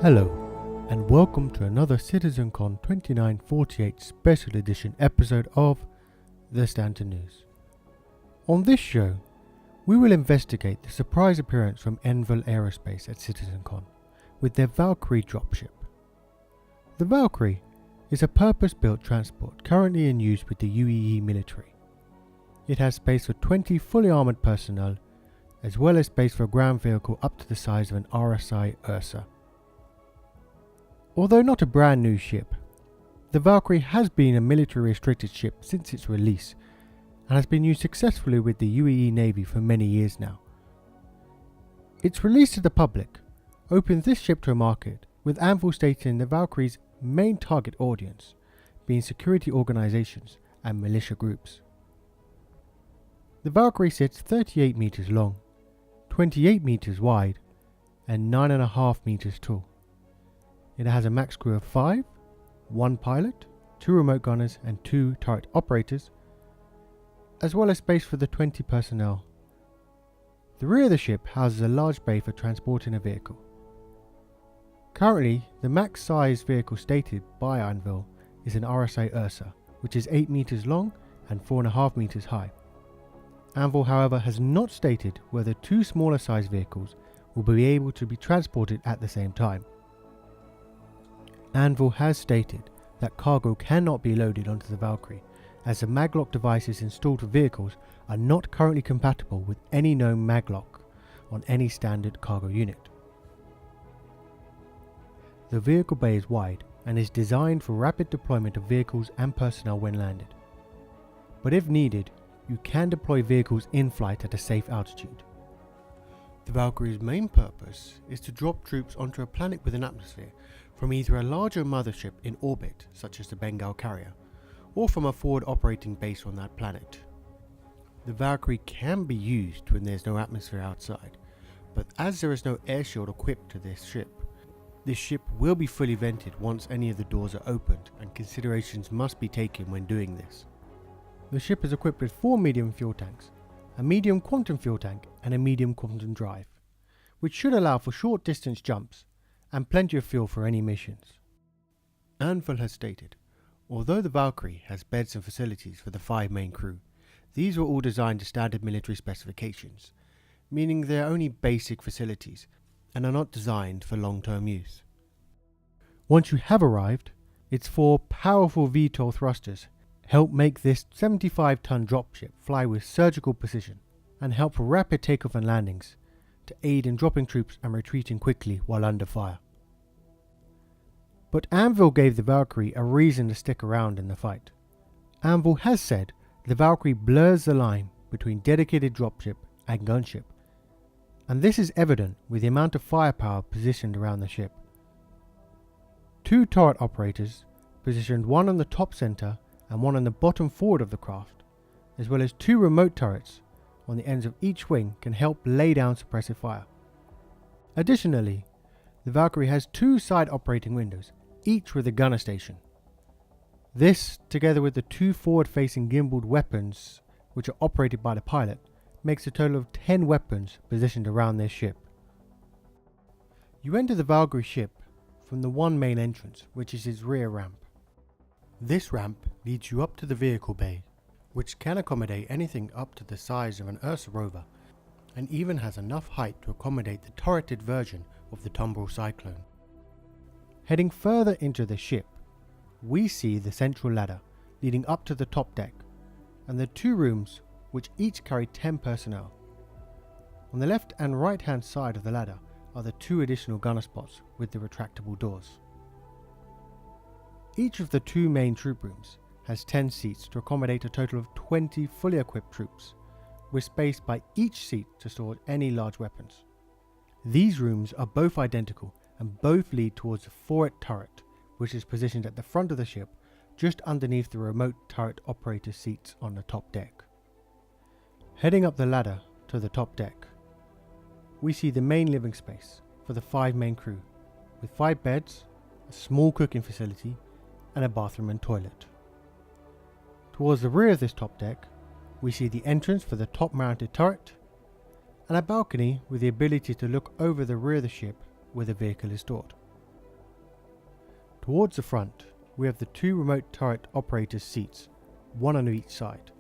Hello, and welcome to another CitizenCon 2948 Special Edition episode of the Stanton News. On this show, we will investigate the surprise appearance from Anvil Aerospace at CitizenCon with their Valkyrie Drop-ship. The Valkyrie is a purpose-built transport currently in use with the UAE military. It has space for 20 fully armoured personnel, as well as space for a ground vehicle up to the size of an RSI Ursa. Although not a brand new ship, the Valkyrie has been a military restricted ship since its release and has been used successfully with the UAE Navy for many years now. Its release to the public opens this ship to a market, with Anvil stating the Valkyrie's main target audience being security organisations and militia groups. The Valkyrie sits 38 metres long, 28 metres wide and 9.5 metres tall. It has a max crew of 5, 1 pilot, 2 remote gunners and 2 turret operators, as well as space for the 20 personnel. The rear of the ship houses a large bay for transporting a vehicle. Currently, the max size vehicle stated by Anvil is an RSI Ursa, which is 8 metres long and 4.5 metres high. Anvil, however, has not stated whether 2 smaller size vehicles will be able to be transported at the same time. Anvil has stated that cargo cannot be loaded onto the Valkyrie, as the maglock devices installed for vehicles are not currently compatible with any known maglock on any standard cargo unit. The vehicle bay is wide and is designed for rapid deployment of vehicles and personnel when landed. But if needed, you can deploy vehicles in flight at a safe altitude. The Valkyrie's main purpose is to drop troops onto a planet with an atmosphere from either a larger mothership in orbit, such as the Bengal carrier, or from a forward operating base on that planet. The Valkyrie can be used when there is no atmosphere outside, but as there is no air shield equipped to this ship will be fully vented once any of the doors are opened, and considerations must be taken when doing this. The ship is equipped with 4 medium fuel tanks, a medium quantum fuel tank and a medium quantum drive, which should allow for short distance jumps and plenty of fuel for any missions. Anvil has stated, although the Valkyrie has beds and facilities for the 5 main crew, these were all designed to standard military specifications, meaning they are only basic facilities and are not designed for long-term use. Once you have arrived, its 4 powerful VTOL thrusters help make this 75-ton dropship fly with surgical precision and help for rapid takeoff and landings to aid in dropping troops and retreating quickly while under fire. But Anvil gave the Valkyrie a reason to stick around in the fight. Anvil has said the Valkyrie blurs the line between dedicated dropship and gunship, and this is evident with the amount of firepower positioned around the ship. 2 turret operators, positioned one on the top center and one on the bottom forward of the craft, as well as 2 remote turrets on the ends of each wing, can help lay down suppressive fire. Additionally, the Valkyrie has 2 side operating windows, each with a gunner station. This, together with the 2 forward-facing gimbaled weapons, which are operated by the pilot, makes a total of 10 weapons positioned around this ship. You enter the Valkyrie ship from the one main entrance, which is its rear ramp. This ramp leads you up to the vehicle bay, which can accommodate anything up to the size of an Ursa rover, and even has enough height to accommodate the turreted version of the Tumbril Cyclone. Heading further into the ship, we see the central ladder leading up to the top deck, and the 2 rooms which each carry 10 personnel. On the left and right hand side of the ladder are the 2 additional gunner spots with the retractable doors. Each of the 2 main troop rooms has 10 seats to accommodate a total of 20 fully equipped troops, with space by each seat to store any large weapons. These rooms are both identical and both lead towards the forward turret, which is positioned at the front of the ship just underneath the remote turret operator seats on the top deck. Heading up the ladder to the top deck, we see the main living space for the 5 main crew, with 5 beds, a small cooking facility and a bathroom and toilet. Towards the rear of this top deck, we see the entrance for the top mounted turret and a balcony with the ability to look over the rear of the ship where the vehicle is stored. Towards the front, we have the 2 remote turret operators' seats, one on each side.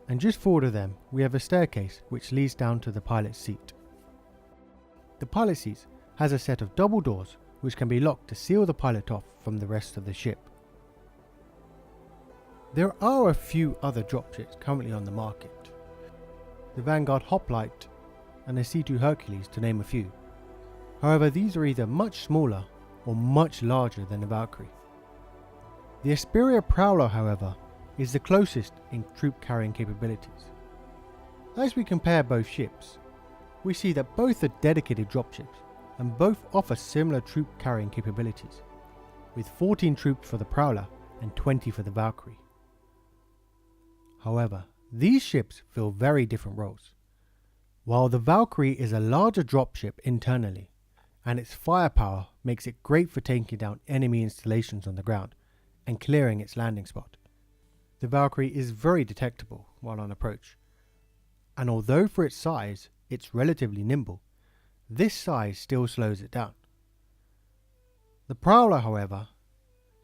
And just forward of them, we have a staircase which leads down to the pilot's seat. The pilot seat has a set of double doors which can be locked to seal the pilot off from the rest of the ship. There are a few other dropships currently on the market, the Vanguard Hoplite and the C2 Hercules to name a few. However, these are either much smaller or much larger than the Valkyrie. The Asperia Prowler, however, is the closest in troop carrying capabilities. As we compare both ships, we see that both are dedicated dropships and both offer similar troop carrying capabilities, with 14 troops for the Prowler and 20 for the Valkyrie. However, these ships fill very different roles. While the Valkyrie is a larger dropship internally, and its firepower makes it great for taking down enemy installations on the ground and clearing its landing spot, the Valkyrie is very detectable while on approach, and although for its size it's relatively nimble, this size still slows it down. The Prowler, however,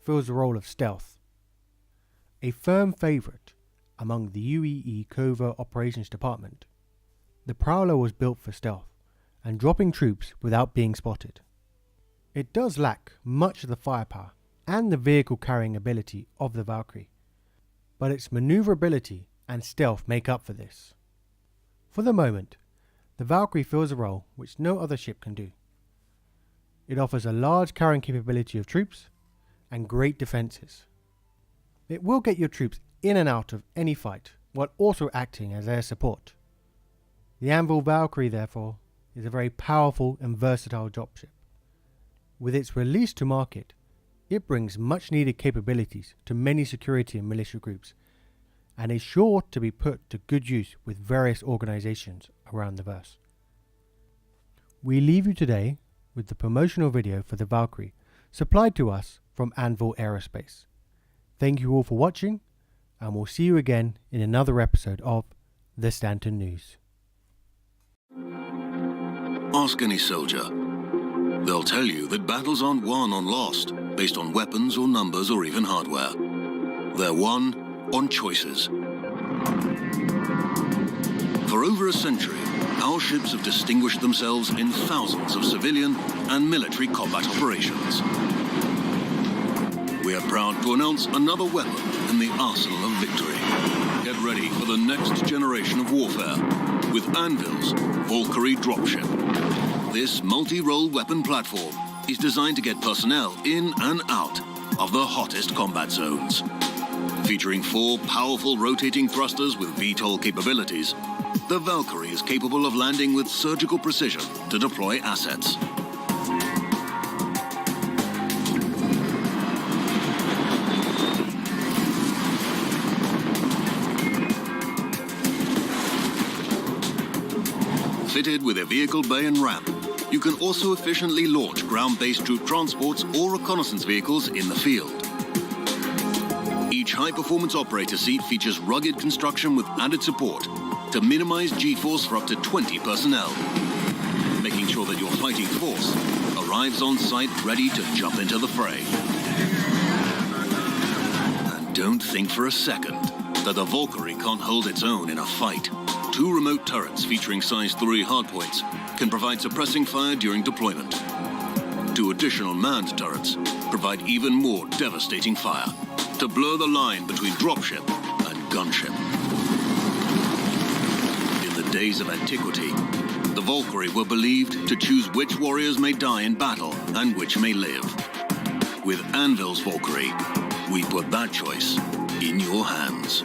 fills the role of stealth, a firm favourite among the UEE Covert Operations Department. The Prowler was built for stealth and dropping troops without being spotted. It does lack much of the firepower and the vehicle carrying ability of the Valkyrie, but its maneuverability and stealth make up for this. For the moment, the Valkyrie fills a role which no other ship can do. It offers a large carrying capability of troops and great defences. It will get your troops in and out of any fight while also acting as air support. The Anvil Valkyrie, therefore, is a very powerful and versatile dropship. With its release to market, it brings much needed capabilities to many security and militia groups and is sure to be put to good use with various organisations around the verse. We leave you today with the promotional video for the Valkyrie supplied to us from Anvil Aerospace. Thank you all for watching, and we'll see you again in another episode of the Stanton News. Ask any soldier. They'll tell you that battles aren't won or lost based on weapons or numbers or even hardware. They're won on choices. For over a century, our ships have distinguished themselves in thousands of civilian and military combat operations. We are proud to announce another weapon in the arsenal of victory. Get ready for the next generation of warfare with Anvil's Valkyrie Drop-ship. This multi-role weapon platform is designed to get personnel in and out of the hottest combat zones. Featuring 4 powerful rotating thrusters with VTOL capabilities, the Valkyrie is capable of landing with surgical precision to deploy assets. Fitted with a vehicle bay and ramp, you can also efficiently launch ground-based troop transports or reconnaissance vehicles in the field. Each high-performance operator seat features rugged construction with added support to minimize G-force for up to 20 personnel, making sure that your fighting force arrives on site ready to jump into the fray. And don't think for a second that the Valkyrie can't hold its own in a fight. 2 remote turrets featuring size 3 hardpoints can provide suppressing fire during deployment. 2 additional manned turrets provide even more devastating fire to blur the line between dropship and gunship. In the days of antiquity, the Valkyrie were believed to choose which warriors may die in battle and which may live. With Anvil's Valkyrie, we put that choice in your hands.